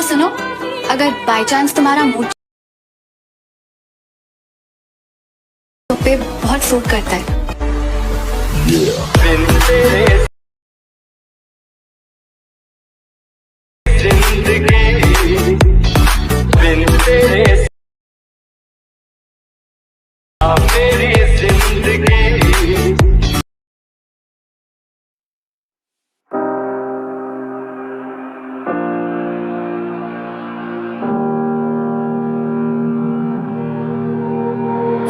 सुनो, अगर by chance तुम्हारा मूड पे बहुत सूट करता है।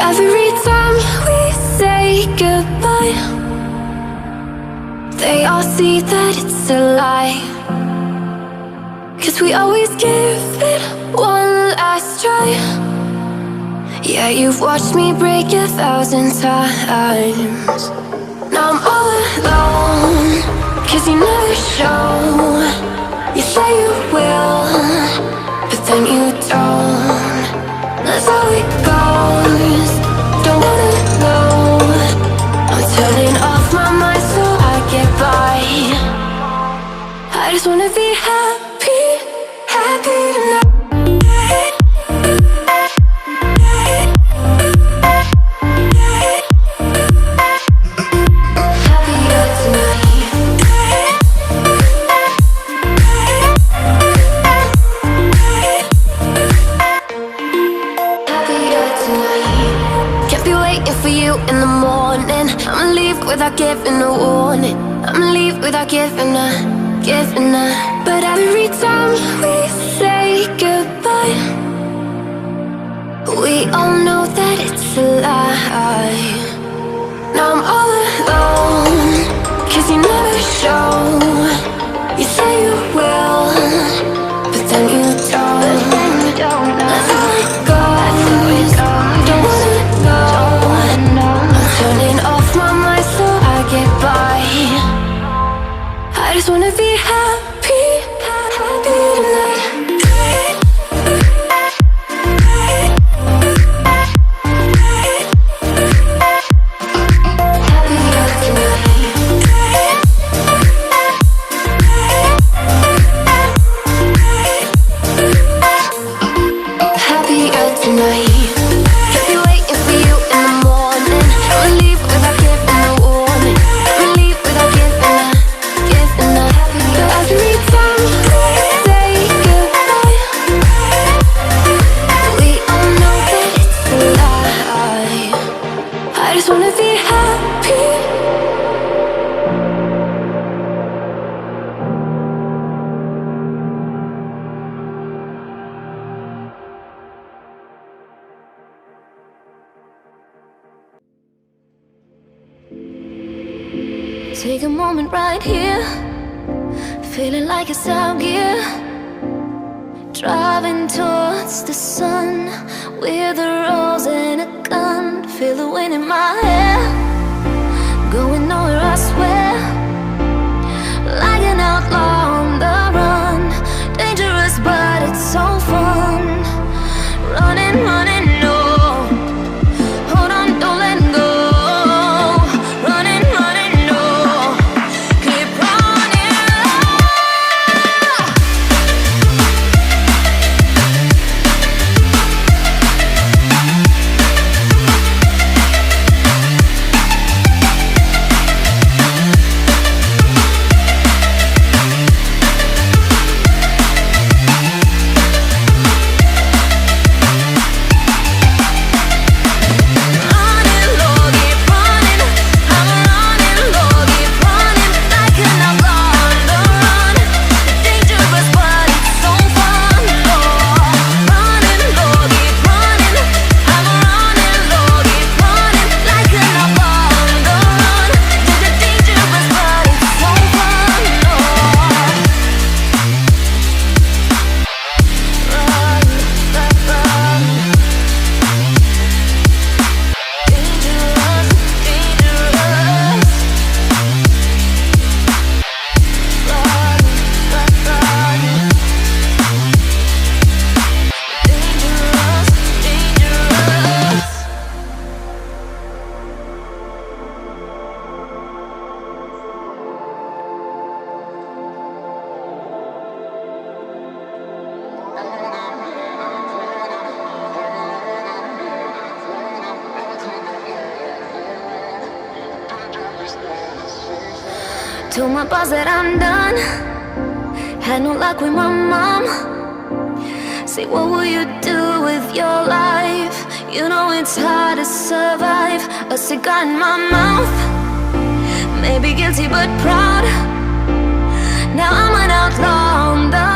Every time we say goodbye, they all see that it's a lie. 'Cause we always give it one last try. Yeah, you've watched me break 1,000 times. Now I'm all alone, 'cause you never show. You say you will, but then you don't. That's how it goes. Don't wanna know. I'm turning off my mind so I get by. I just wanna be happy, happy tonight. In the morning, I'ma leave without giving a warning. I'ma leave without giving a. But every time we say goodbye, we all know that it's a lie. Now I'm all alone, 'cause you never show. You say you will, but then you don't. That's how it goes. Don't wanna know. Turning off my mind so I get by. I just wanna be happy, happy tonight. Happier tonight. Happier tonight. Take a moment right here, feeling like it's out gear. Driving towards the sun with a rose and a gun. Feel the wind in my hair, going nowhere I swear. Like an outlaw on the run, dangerous but it's so fun. Running, running, no. Hold on, don't let go. Told my boss that I'm done. Had no luck with my mom. Say, what will you do with your life? You know it's hard to survive. A cigar in my mouth. Maybe guilty but proud. Now I'm an outlaw on the